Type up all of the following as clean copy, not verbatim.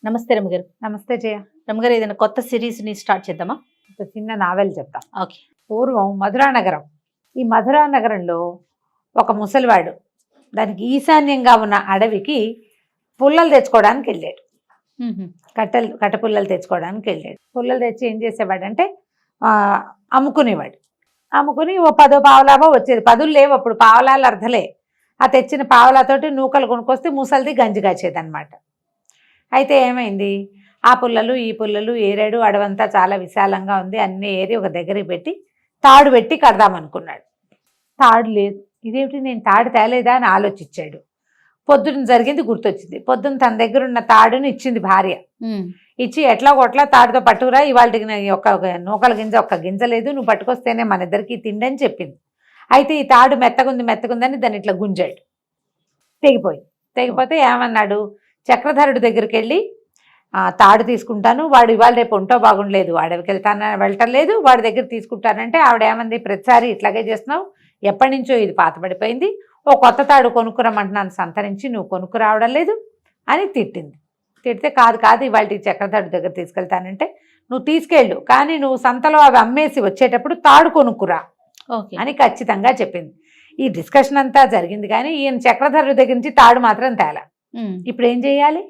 నమస్తే రమగారు. నమస్తే జయ. రమగారు, ఏదైనా కొత్త సిరీస్ ని స్టార్ట్ చేద్దామా? ఒక చిన్న నావెల్ చెప్తాం. ఓకే. పూర్వం మధురా నగరం. ఈ మధురా నగరంలో ఒక ముసలివాడు దానికి ఈశాన్యంగా ఉన్న అడవికి పుల్లలు తెచ్చుకోవడానికి వెళ్ళాడు. కట్టపుల్లలు తెచ్చుకోవడానికి వెళ్ళాడు. పుల్లలు తెచ్చి ఏం చేసేవాడంటే అమ్ముకునేవాడు. అమ్ముకుని ఓ 10 పావలావో వచ్చేది. 10 లేవు అప్పుడు, పావలాలు అర్ధలే. ఆ తెచ్చిన పావలాతోటి నూకలు కొనుక్కొస్తే ముసలిది గంజి కాచేదన్నమాట. అయితే ఏమైంది, ఆ పుల్లలు ఈ పుల్లలు ఏరాడు. అడవంతా చాలా విశాలంగా ఉంది. అన్నీ ఏరి ఒక దగ్గరికి పెట్టి తాడు పెట్టి కడదామనుకున్నాడు. తాడు లేదు. ఇదేమిటి, నేను తాడు తేలేదా అని ఆలోచించాడు. పొద్దున జరిగింది గుర్తొచ్చింది. పొద్దున్న తన దగ్గర ఉన్న తాడుని ఇచ్చింది భార్య. ఇచ్చి ఎట్లా కొట్లా తాడుతో పట్టుకురా, ఇవాళకి ఒక నూకల గింజ ఒక్క గింజ లేదు, నువ్వు పట్టుకొస్తేనే మన ఇద్దరికి తిండని చెప్పింది. అయితే ఈ తాడు మెత్తగుందని దాన్ని ఇట్లా గుంజాడు. తెగిపోతే ఏమన్నాడు, చక్రధరుడి దగ్గరికి వెళ్ళి తాడు తీసుకుంటాను, వాడు ఇవాళ రేపు ఒంటో బాగుండలేదు, అడవికి వెళ్ళటం లేదు, వాడి దగ్గర తీసుకుంటానంటే ఆవిడ ఏమంది, ప్రతిసారి ఇట్లాగే చేస్తున్నావు, ఎప్పటి నుంచో ఇది పాతబడిపోయింది, ఓ కొత్త తాడు కొనుక్కురమ్మంటున్నాను సంతరించి, నువ్వు కొనుక్కురావడం లేదు అని తిట్టింది. తిడితే కాదు ఇవాళ చక్రధరుడి దగ్గర తీసుకెళ్తానంటే, నువ్వు తీసుకెళ్ళు, కానీ నువ్వు సంతలో అవి అమ్మేసి వచ్చేటప్పుడు తాడు కొనుక్కురా అని ఖచ్చితంగా చెప్పింది. ఈ డిస్కషన్ అంతా జరిగింది, కానీ ఈయన చక్రధరుడి దగ్గర నుంచి తాడు మాత్రం తేలా. ఇప్పుడు ఏం చేయాలి,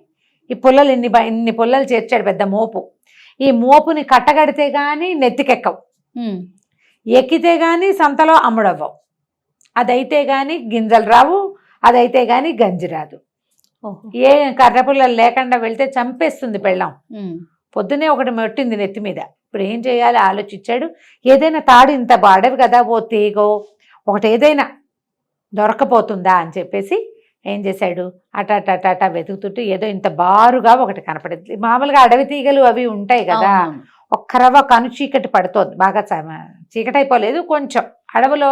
ఈ పుల్లలు ఇన్ని పుల్లలు చేర్చాడు, పెద్ద మోపు. ఈ మోపుని కట్టగడితే గాని నెత్తికెక్కవు, ఎక్కితే గాని సంతలో అమ్ముడవ్వవు, అదైతే గాని గింజలు రావు, అదైతే గాని గంజి రాదు. ఏ కర్ర పుల్లలు లేకుండా వెళ్తే చంపేస్తుంది పెళ్ళాం. పొద్దునే ఒకటి మెట్టింది నెత్తి మీద. ఇప్పుడు ఏం చేయాలి ఆలోచించాడు. ఏదైనా తాడు, ఇంత అడవి కదా, ఓ తీగో ఒకటి ఏదైనా దొరకపోతుందా అని చెప్పేసి ఏం చేశాడు, అటా వెతుకుతుంటూ ఏదో ఇంత బారుగా ఒకటి కనపడింది. మామూలుగా అడవి తీగలు అవి ఉంటాయి కదా, ఒక్క రవ్వ కను చీకటి పడుతోంది, బాగా చీకటి అయిపోలేదు, కొంచెం అడవిలో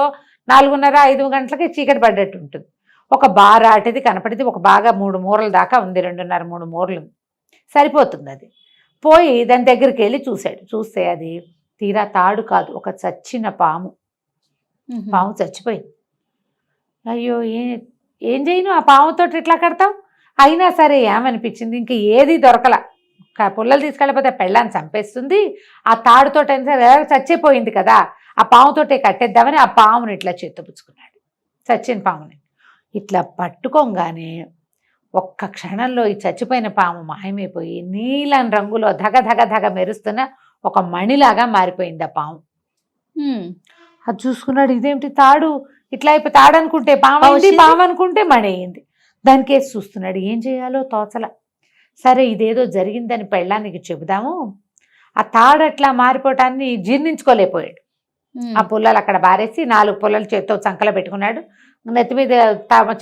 4:30-5 గంటలకి చీకటి పడ్డట్టు ఉంటుంది. ఒక బారాటిది కనపడింది, ఒక బాగా 3 మూరల దాకా ఉంది, 2.5-3 మూరలు సరిపోతుంది. అది పోయి దాని దగ్గరికి వెళ్ళి చూశాడు. చూస్తే అది తీరా తాడు కాదు, ఒక చచ్చిన పాము చచ్చిపోయింది. అయ్యో, ఏం చేయను, ఆ పాముతో ఇట్లా కడతావు. అయినా సరే ఏమనిపించింది, ఇంక ఏది దొరకల, పుల్లలు తీసుకెళ్ళిపోతే పెళ్ళాన్ని చంపేస్తుంది, ఆ తాడుతో చచ్చిపోయింది కదా, ఆ పాముతోటే కట్టేద్దామని ఆ పాముని ఇట్లా చేత్తపుచ్చుకున్నాడు. చచ్చిన పాముని ఇట్లా పట్టుకోగానే ఒక్క క్షణంలో ఈ చచ్చిపోయిన పాము మాయమైపోయి నీలం రంగులో ధగ మెరుస్తున్న ఒక మణిలాగా మారిపోయింది ఆ పాము. అది చూసుకున్నాడు, ఇదేమిటి తాడు ఇట్లా అయిపోయి, తాడు అనుకుంటే పాము అనుకుంటే మణి అయింది. దానికేసి చూస్తున్నాడు, ఏం చేయాలో తోచల. సరే ఇదేదో జరిగిందని పెళ్ళానికి చెబుదాము. ఆ తాడు అట్లా మారిపోవటాన్ని జీర్ణించుకోలేకపోయాడు. ఆ పుల్లలు అక్కడ బారేసి 4 పుల్లలు చేత్తో చంకలో పెట్టుకున్నాడు. నెత్తి మీద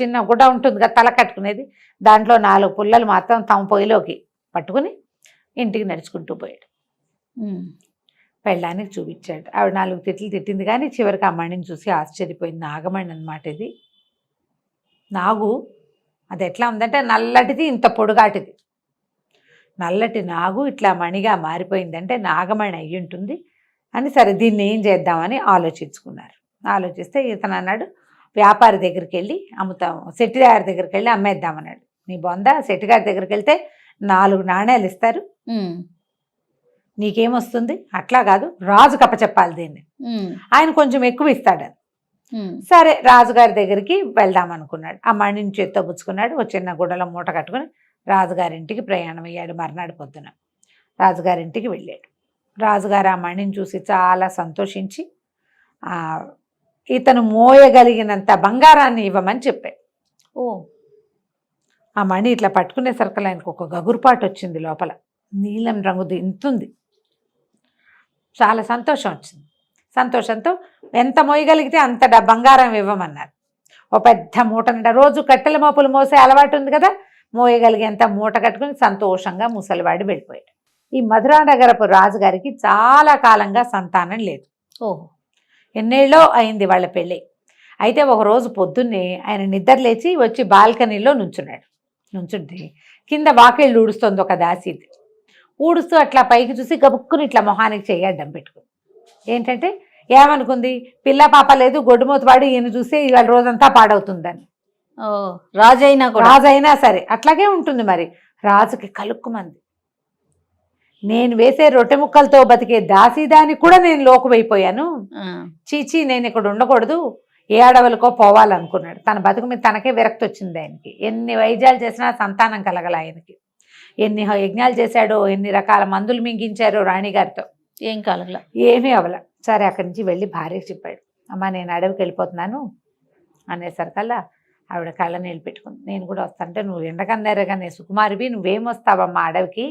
చిన్న గుడ్డ ఉంటుంది కదా, తల కట్టుకునేది, దాంట్లో 4 పుల్లలు మాత్రం తమ పొయ్యిలోకి పట్టుకుని ఇంటికి నడుచుకుంటూ పోయాడు. పెళ్ళానికి చూపించాడు. ఆవిడ 4 తిట్లు తిట్టింది, కానీ చివరికి ఆ మణిని చూసి ఆశ్చర్యపోయింది. నాగమణి అనమాట ఇది. నాగు అది ఎట్లా ఉందంటే నల్లటిది, ఇంత పొడుగాటిది, నల్లటి నాగు ఇట్లా మణిగా మారిపోయిందంటే నాగమణి అయ్యి ఉంటుంది అని. సరే దీన్ని ఏం చేద్దామని ఆలోచించుకున్నారు. ఆలోచిస్తే ఇతను అన్నాడు, వ్యాపారి దగ్గరికి వెళ్ళి అమ్ముతాము, సెట్టిగారి దగ్గరికి వెళ్ళి అమ్మేద్దామన్నాడు. నీ బొంద, సెట్టిగారి దగ్గరికి వెళ్తే 4 నాణేలు ఇస్తారు, నీకేమొస్తుంది, అట్లా కాదు రాజుకి అప్పచెప్పాలి దీన్ని, ఆయన కొంచెం ఎక్కువ ఇస్తాడని. సరే రాజుగారి దగ్గరికి వెళ్దాం అనుకున్నాడు. ఆ మణిని చేత్తో పుచ్చుకున్నాడు. ఒక చిన్న గుడ్డలో మూట కట్టుకుని రాజుగారింటికి ప్రయాణం అయ్యాడు. మర్నాడు పొద్దున రాజుగారింటికి వెళ్ళాడు. రాజుగారు ఆ మణిని చూసి చాలా సంతోషించి ఇతను మోయగలిగినంత బంగారాన్ని ఇవ్వమని చెప్పాడు. ఆ మణి ఇట్లా పట్టుకునేసరికి ఆయనకు ఒక గగురుపాటు వచ్చింది. లోపల నీలం రంగుది ఇంతుంది. చాలా సంతోషం వచ్చింది. సంతోషంతో ఎంత మోయగలిగితే అంత బంగారం ఇవ్వమన్నారు. ఓ పెద్ద మూట నిండా, రోజు కట్టెల మోపులు మోసే అలవాటు ఉంది కదా, మోయగలిగేంత మూట కట్టుకుని సంతోషంగా ముసలివాడి వెళ్ళిపోయాడు. ఈ మధురా నగరపు రాజుగారికి చాలా కాలంగా సంతానం లేదు. ఎన్నేళ్ళో అయింది వాళ్ళ పెళ్ళి. అయితే ఒకరోజు పొద్దున్నే ఆయన నిద్ర లేచి వచ్చి బాల్కనీలో నుంచుంటే కింద వాకిళ్ళు ఊడుస్తుంది ఒక దాసి. ఊడుస్తూ అట్లా పైకి చూసి గబుక్కుని ఇట్లా మొహానికి చెయ్యడ్డం పెట్టుకుని, ఏంటంటే ఏమనుకుంది, పిల్ల పాప లేదు, గొడ్డుమూతవాడు, ఈయన చూస్తే ఇవాళ రోజంతా పాడవుతుందని. రాజైనా సరే అట్లాగే ఉంటుంది మరి. రాజుకి కలుక్కుమంది. నేను వేసే రొట్టె ముక్కలతో బతికే దాసీదానికి కూడా నేను లోకువైపోయాను. చీచీ, నేను ఇక్కడ ఉండకూడదు, ఏ అడవులకో పోవాలనుకున్నాడు. తన బతుకు మీద తనకే విరక్తి వచ్చింది ఆయనకి. ఎన్ని వైద్యాలు చేసినా సంతానం కలగల ఆయనకి. ఎన్ని యజ్ఞాలు చేశాడో, ఎన్ని రకాల మందులు మింగించారో రాణిగారితో, ఏం కలగల, ఏమీ అవల. సరే, అక్కడి నుంచి వెళ్ళి భార్యకి చెప్పాడు, అమ్మ నేను అడవికి వెళ్ళిపోతున్నాను అనేసరికల్లా ఆవిడ కళ్ళ నీళ్ళు పెట్టుకుంది. నేను కూడా వస్తానంటే, నువ్వు ఎండకన్నారుగానే సుకుమారివి, నువ్వేం వస్తావమ్మా అడవికి,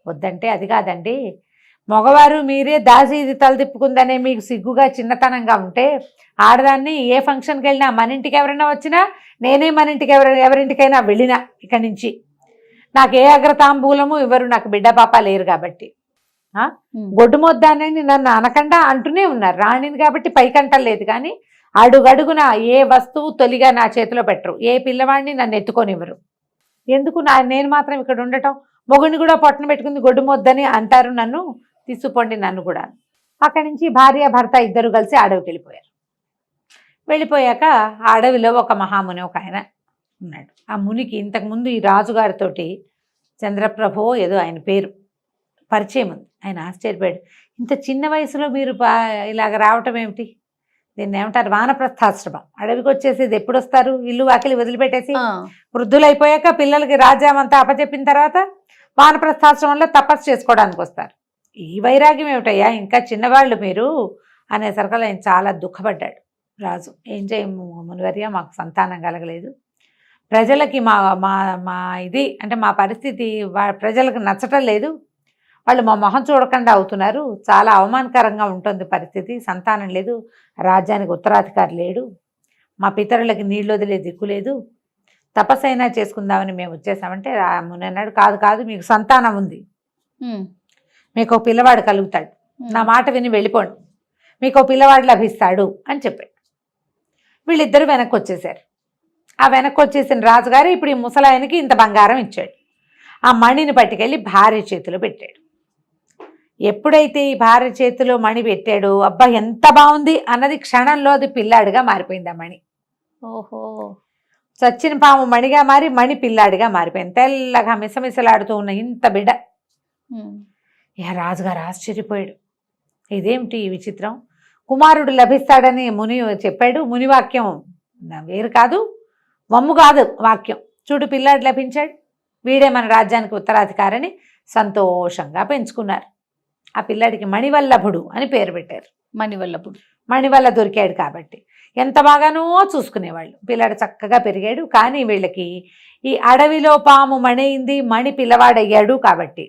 వద్దంటే, అది కాదండి మగవారు మీరే దాసి ఇది తల తిప్పుకుందనే మీకు సిగ్గుగా చిన్నతనంగా ఉంటే, ఆడదాన్ని ఏ ఫంక్షన్కి వెళ్ళినా, మన ఇంటికి ఎవరైనా వచ్చినా, నేనే మన ఇంటికి ఎవరింటికైనా వెళ్ళినా ఇక్కడి నుంచి నాకు ఏ అగ్రతాంబూలము ఇవ్వరు, నాకు బిడ్డ పాప లేరు కాబట్టి గొడ్డుమొద్దానని నన్ను అనకుండా అంటూనే ఉన్నారు. రాణిని కాబట్టి పైకంటలేదు, కానీ అడుగడుగున ఏ వస్తువు తొలిగా నా చేతిలో పెట్టరు, ఏ పిల్లవాడిని నన్ను ఎత్తుకొనివ్వరు. ఎందుకు నేను మాత్రం ఇక్కడ ఉండటం, మొగుడిని కూడా పొట్టన పెట్టుకుంది గొడ్డుమొద్దని అంటారు, నన్ను తీసుకుపోండి నన్ను కూడా. అక్కడి నుంచి భార్య భర్త ఇద్దరు కలిసి అడవికి వెళ్ళిపోయారు. వెళ్ళిపోయాక ఆ అడవిలో ఒక మహాముని ఒక ఆయన ఉన్నాడు. ఆ మునికి ఇంతకుముందు ఈ రాజుగారితోటి చంద్రప్రభో ఏదో ఆయన పేరు పరిచయం ఉంది. ఆయన ఆశ్చర్యపోయాడు, ఇంత చిన్న వయసులో మీరు ఇలాగ రావటం ఏమిటి, దీన్ని ఏమంటారు వానప్రస్థాశ్రమం. అడవికి వచ్చేసేది ఎప్పుడు వస్తారు, ఇల్లు వాకిలి వదిలిపెట్టేసి వృద్ధులైపోయాక పిల్లలకి రాజ్యం అంతా అప్పచెప్పిన తర్వాత వానప్రస్థాశ్రమంలో తపస్సు చేసుకోవడానికి వస్తారు. ఈ వైరాగ్యం ఏమిటయ్యా, ఇంకా చిన్నవాళ్ళు మీరు అనేసరికి ఆయన చాలా దుఃఖపడ్డాడు. రాజు, ఏం చేయము మునివర్య, మాకు సంతానం కలగలేదు, ప్రజలకి మా మా మా ఇది అంటే మా పరిస్థితి ప్రజలకు నచ్చటం లేదు, వాళ్ళు మా మొహం చూడకుండా అవుతున్నారు, చాలా అవమానకరంగా ఉంటుంది పరిస్థితి, సంతానం లేదు, రాజ్యానికి ఉత్తరాధికారి లేడు, మా పితరులకి నీళ్ళు వదిలే దిక్కు లేదు, తపస్సు అయినా చేసుకుందామని మేము వచ్చేసామంటే ముని అన్నాడు, కాదు కాదు, మీకు సంతానం ఉంది, మీకు ఒక పిల్లవాడు కలుగుతాడు, నా మాట విని వెళ్ళిపోండి, మీకు ఒక పిల్లవాడు లభిస్తాడు అని చెప్పాడు. వీళ్ళిద్దరూ వెనక్కి వచ్చేసారు. ఆ వెనక్కి వచ్చేసిన రాజుగారు ఇప్పుడు ఈ ముసలాయనకి ఇంత బంగారం ఇచ్చాడు. ఆ మణిని పట్టుకెళ్ళి భార్య చేతిలో పెట్టాడు. ఎప్పుడైతే ఈ భార్య చేతిలో మణి పెట్టాడో, అబ్బా ఎంత బాగుంది అన్నది క్షణంలో అది పిల్లాడిగా మారిపోయింది. ఆ మణి ఓహో, చచ్చిన పాము మణిగా మారి మణి పిల్లాడిగా మారిపోయింది. తెల్లగా మిసమిసలాడుతూ ఉన్న ఇంత బిడ్డ. ఇక రాజుగారు ఆశ్చర్యపోయాడు, ఇదేమిటి ఈ విచిత్రం, కుమారుడు లభిస్తాడని ముని చెప్పాడు, ముని వాక్యం వేరు కాదు, వమ్ము కాదు వాక్యం, చూడు పిల్లాడు లభించాడు, వీడే మన రాజ్యానికి ఉత్తరాధికారిని సంతోషంగా పెంచుకున్నారు. ఆ పిల్లాడికి మణివల్లభుడు అని పేరు పెట్టారు. మణివల్లభుడు, మణివల్ల దొరికాడు కాబట్టి ఎంత బాగానో చూసుకునేవాళ్ళు. పిల్లాడు చక్కగా పెరిగాడు. కానీ వీళ్ళకి ఈ అడవిలో పాము మణయింది, మణి పిల్లవాడయ్యాడు కాబట్టి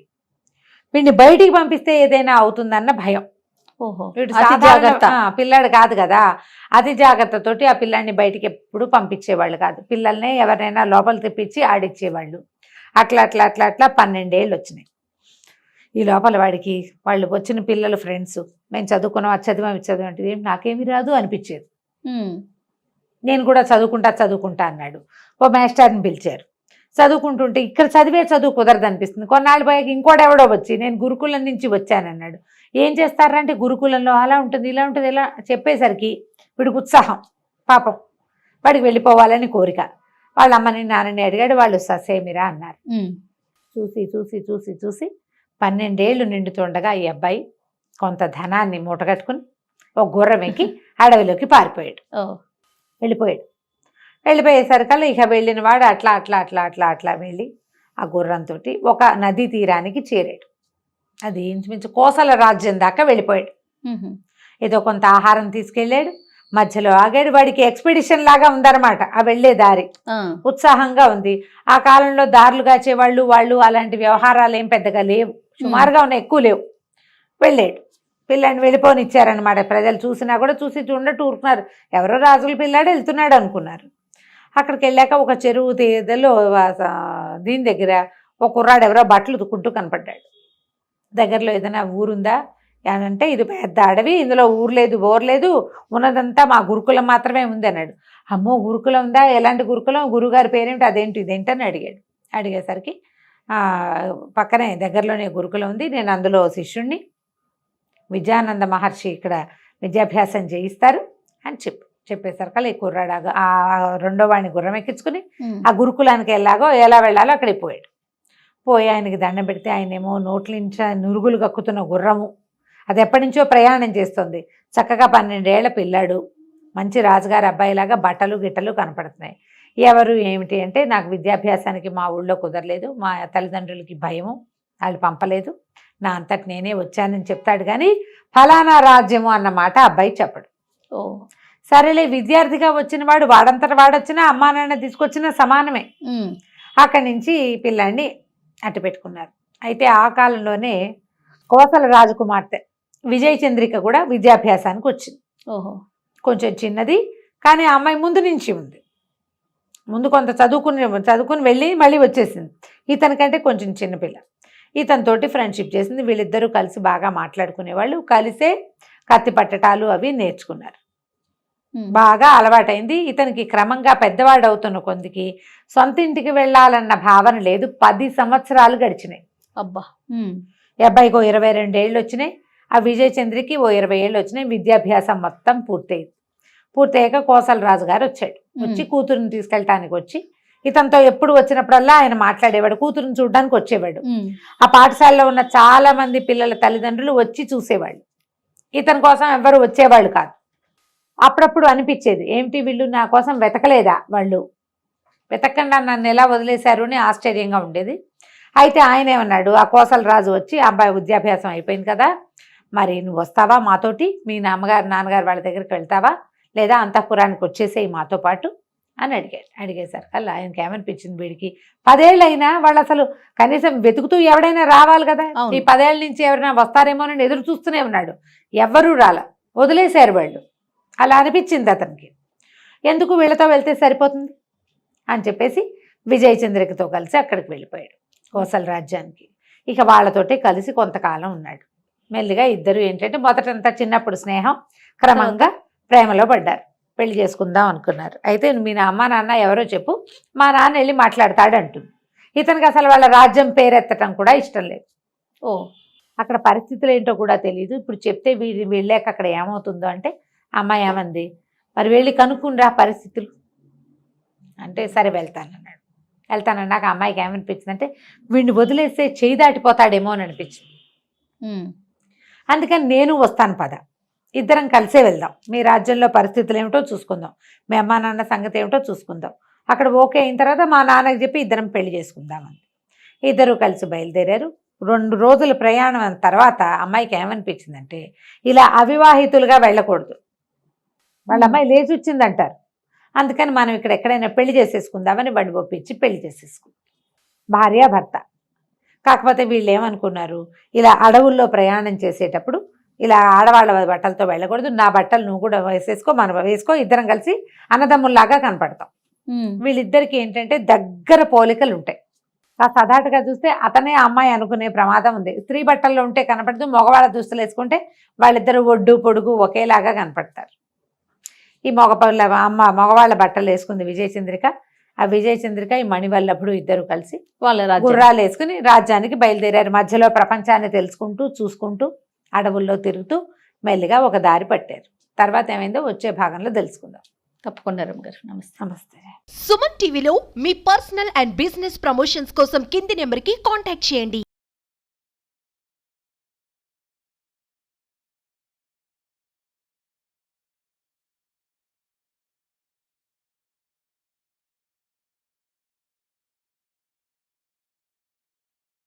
వీడిని బయటికి పంపిస్తే ఏదైనా అవుతుందన్న భయం. ఓహో, వీడు పిల్లాడు కాదు కదా, అతి జాగ్రత్తతోటి ఆ పిల్లాడిని బయటికి ఎప్పుడు పంపించేవాళ్ళు కాదు. పిల్లల్నే ఎవరైనా లోపల తెప్పించి ఆడిచ్చేవాళ్ళు. అట్లా అట్లా అట్లా అట్లా 12 ఏళ్ళు వచ్చినాయి. ఈ లోపల వాడికి వాళ్ళు వచ్చిన పిల్లలు ఫ్రెండ్స్, మేము చదువుకున్నాం, అది చదివాం, ఇది చదివాం అంటే నాకేమీ రాదు అనిపించేది. నేను కూడా చదువుకుంటా అన్నాడు. ఓ మాస్టర్ని పిలిచారు. చదువుకుంటుంటే ఇక్కడ చదివే చదువు కుదరదు అనిపిస్తుంది. కొన్నాళ్ళు పోయాక ఇంకోటెవడో వచ్చి నేను గురుకులం నుంచి వచ్చానన్నాడు. ఏం చేస్తారంటే గురుకులంలో అలా ఉంటుంది, ఇలా ఉంటుంది, ఇలా చెప్పేసరికి వీడికి ఉత్సాహం, పాపం వాడికి వెళ్ళిపోవాలని కోరిక. వాళ్ళ అమ్మని నాన్నని అడిగాడు, వాళ్ళు ససేమిరా అన్నారు. చూసి చూసి చూసి చూసి 12 ఏళ్ళు నిండుతుండగా ఈ అబ్బాయి కొంత ధనాన్ని మూటగట్టుకుని ఒక గుర్రం ఎక్కి అడవిలోకి పారిపోయాడు. వెళ్ళిపోయేసరికల్లా ఇక వెళ్ళిన వాడు అట్లా అట్లా అట్లా అట్లా అట్లా వెళ్ళి ఆ గుర్రంతో ఒక నదీ తీరానికి చేరాడు. అది ఇంచుమించు కోసల రాజ్యం దాకా వెళ్ళిపోయాడు. ఏదో కొంత ఆహారం తీసుకెళ్ళాడు, మధ్యలో ఆగాడు. వాడికి ఎక్స్పెడిషన్ లాగా ఉందన్నమాట ఆ వెళ్ళే దారి, ఉత్సాహంగా ఉంది. ఆ కాలంలో దారులు కాచేవాళ్ళు వాళ్ళు అలాంటి వ్యవహారాలు ఏం పెద్దగా లేవు, సుమారుగా ఉన్నాయి, ఎక్కువ లేవు. వెళ్ళాడు, పిల్లాడిని వెళ్ళిపోనిచ్చారనమాట. ప్రజలు చూసినా కూడా చూసి చూడట్టు ఊరుకున్నారు. ఎవరో రాజుల పిల్లాడు వెళ్తున్నాడు అనుకున్నారు. అక్కడికి వెళ్ళాక ఒక చెరువు తీదలో దీని దగ్గర ఒక కుర్రాడు ఎవరో బట్టలు ఉతుక్కుంటూ కనపడ్డాడు. దగ్గరలో ఏదైనా ఊరుందా అంటే ఇది పెద్ద అడవి, ఇందులో ఊరు లేదు, బోరు లేదు, ఉన్నదంతా మా గురుకులం మాత్రమే ఉంది అన్నాడు. అమ్మో, గురుకులం ఉందా, ఎలాంటి గురుకులం, గురుగారి పేరేమిటి, అదేంటి ఇదేంటని అడిగాడు. అడిగేసరికి పక్కనే దగ్గరలోనే గురుకులం ఉంది, నేను అందులో శిష్యుణ్ణి, విద్యానంద మహర్షి ఇక్కడ విద్యాభ్యాసం చేయిస్తారు అని చెప్పేసరికి ఈ కుర్రాడు ఆ రెండో వాడిని గుర్రం ఎక్కించుకుని ఆ గురుకులానికి ఎలా వెళ్ళాలో అక్కడికి పోయాడు. పోయి ఆయనకి దండం పెడితే ఆయనేమో నోట్లించ నురుగులు కక్కుతున్న గుర్రము, అది ఎప్పటి నుంచో ప్రయాణం చేస్తుంది, చక్కగా 12 ఏళ్ల పిల్లాడు, మంచి రాజుగారి అబ్బాయిలాగా బట్టలు గిట్టలు కనపడుతున్నాయి. ఎవరు ఏమిటి అంటే, నాకు విద్యాభ్యాసానికి మా ఊళ్ళో కుదరలేదు, మా తల్లిదండ్రులకి భయము, వాళ్ళు పంపలేదు, నా అంతటి నేనే వచ్చానని చెప్తాడు. కానీ ఫలానా రాజ్యము అన్నమాట అబ్బాయి చెప్పడు. ఓ సరేలే, విద్యార్థిగా వచ్చిన వాడు వాడంతట వాడొచ్చినా అమ్మా నాన్న తీసుకొచ్చినా సమానమే. అక్కడి నుంచి పిల్లాడిని అట్టు పెట్టుకున్నారు. అయితే ఆ కాలంలోనే కోసల రాజకుమార్తె విజయచంద్రిక కూడా విద్యాభ్యాసానికి వచ్చింది. ఓహో కొంచెం చిన్నది, కానీ ఆ అమ్మాయి ముందు నుంచి ఉంది. ముందు కొంత చదువుకుని వెళ్ళి మళ్ళీ వచ్చేసింది. ఇతనికంటే కొంచెం చిన్నపిల్ల. ఇతనితోటి ఫ్రెండ్షిప్ చేసింది. వీళ్ళిద్దరూ కలిసి బాగా మాట్లాడుకునేవాళ్ళు, కలిసే కత్తి పట్టటాలు అవి నేర్చుకున్నారు. బాగా అలవాటైంది. ఇతనికి క్రమంగా పెద్దవాడు అవుతున్న కొందికి సొంత ఇంటికి వెళ్ళాలన్న భావన లేదు. 10 సంవత్సరాలు గడిచినాయి. అబ్బా. ఈ అబ్బాయికి 22 ఏళ్ళు వచ్చినాయి, ఆ విజయచంద్రికి 20 ఏళ్ళు వచ్చినాయి. విద్యాభ్యాసం మొత్తం పూర్తయ్యాక కోసల రాజు గారు వచ్చాడు. వచ్చి కూతురుని తీసుకెళ్ళటానికి వచ్చి ఇతనితో ఎప్పుడు వచ్చినప్పుడల్లా ఆయన మాట్లాడేవాడు, కూతురుని చూడడానికి వచ్చేవాడు. ఆ పాఠశాలలో ఉన్న చాలా మంది పిల్లల తల్లిదండ్రులు వచ్చి చూసేవాళ్ళు. ఇతని కోసం ఎవరు వచ్చేవాళ్ళు కాదు. అప్పుడప్పుడు అనిపించేది, ఏమిటి వీళ్ళు నా కోసం వెతకలేదా, వాళ్ళు వెతకకుండా నన్ను ఎలా వదిలేశారు అని ఆశ్చర్యంగా ఉండేది. అయితే ఆయన ఏమన్నాడు, ఆ కోసల రాజు వచ్చి, అబ్బాయి విద్యాభ్యాసం అయిపోయింది కదా, మరి నువ్వు వస్తావా మాతోటి, మీ నాన్నగారు వాళ్ళ దగ్గరికి వెళ్తావా, లేదా అంతఃపురానికి వచ్చేసేయి మాతో పాటు అని అడిగేశారు. అలా ఆయనకి ఏమనిపించింది, వీడికి 10 ఏళ్ళు అయినా వాళ్ళు అసలు కనీసం వెతుకుతూ ఎవడైనా రావాలి కదా, ఈ 10 ఏళ్ళ నుంచి ఎవరైనా వస్తారేమోనని ఎదురు చూస్తూనే ఉన్నాడు. ఎవ్వరూ వదిలేశారు వాళ్ళు. అలా అనిపించింది అతనికి. ఎందుకు, వీళ్ళతో వెళ్తే సరిపోతుంది అని చెప్పేసి విజయచంద్రికతో కలిసి అక్కడికి వెళ్ళిపోయాడు కోసల రాజ్యానికి. ఇక వాళ్ళతోటే కలిసి కొంతకాలం ఉన్నాడు. మెల్లిగా ఇద్దరు ఏంటంటే మొదటంతా చిన్నప్పుడు స్నేహం, క్రమంగా ప్రేమలో పడ్డారు, పెళ్లి చేసుకుందాం అనుకున్నారు. అయితే మీ అమ్మ నాన్న ఎవరో చెప్పు, మా నాన్న వెళ్ళి మాట్లాడతాడు అంటుంది. ఇతనికి అసలు వాళ్ళ రాజ్యం పేరెత్తటం కూడా ఇష్టం లేదు. అక్కడ పరిస్థితులు ఏంటో కూడా తెలియదు. ఇప్పుడు చెప్తే వెళ్ళాక అక్కడ ఏమవుతుందో అంటే, అమ్మాయి ఏమంది, మరి వెళ్ళి కనుక్కుండ్రా పరిస్థితులు అంటే, సరే వెళ్తానన్నాక అమ్మాయికి ఏమనిపించింది అంటే, వీడిని వదిలేస్తే చేయి దాటిపోతాడేమో అని అనిపించింది. అందుకని నేను వస్తాను, పద, ఇద్దరం కలిసే వెళ్దాం, మీ రాజ్యంలో పరిస్థితులు ఏమిటో చూసుకుందాం, మీ అమ్మా నాన్న సంగతి ఏమిటో చూసుకుందాం, అక్కడ ఓకే అయిన తర్వాత మా నాన్నకి చెప్పి ఇద్దరం పెళ్లి చేసుకుందామని ఇద్దరు కలిసి బయలుదేరారు. 2 రోజుల ప్రయాణం తర్వాత అమ్మాయికి ఏమనిపించిందంటే, ఇలా అవివాహితులుగా వెళ్ళకూడదు, వాళ్ళ అమ్మాయి లేచి వచ్చిందంటారు, అందుకని మనం ఇక్కడ ఎక్కడైనా పెళ్లి చేసేసుకుందామని బండి ఒప్పించి పెళ్లి చేసేసుకుందాం, భార్యాభర్త. కాకపోతే వీళ్ళు ఏమనుకున్నారు, ఇలా అడవుల్లో ప్రయాణం చేసేటప్పుడు ఇలా ఆడవాళ్ళ బట్టలతో వెళ్ళకూడదు, నా బట్టలు నువ్వు కూడా మనం వేసుకో, ఇద్దరం కలిసి అన్నదమ్ముల్లాగా కనపడతాం. వీళ్ళిద్దరికి ఏంటంటే దగ్గర పోలికలు ఉంటాయి. ఆ సదాటుగా చూస్తే అతనే అమ్మాయి అనుకునే ప్రమాదం ఉంది. స్త్రీ బట్టల్లో ఉంటే కనపడదు, మగవాళ్ళ దుస్తులు వేసుకుంటే వాళ్ళిద్దరు ఒడ్డు పొడుగు ఒకేలాగా కనపడతారు. ఈ మగవాళ్ళ బట్టలు వేసుకుంది విజయచంద్రిక. ఆ విజయచంద్రిక ఈ మణివల్లభుడు ఇద్దరు కలిసి వాళ్ళ గుర్రాలు వేసుకుని రాజ్యానికి బయలుదేరారు. మధ్యలో ప్రపంచాన్ని తెలుసుకుంటూ చూసుకుంటూ అడవుల్లో తిరుగుతూ మెల్లిగా ఒక దారి పట్టారు. తర్వాత ఏమైందో వచ్చే భాగంలో తెలుసుకుందాం. తప్పకుండా రమ్య గారు. నమస్తే. సుమన్ టీవీలో మీ పర్సనల్ అండ్ బిజినెస్ ప్రమోషన్స్ కోసం కింది నెంబర్కి కాంటాక్ట్ చేయండి.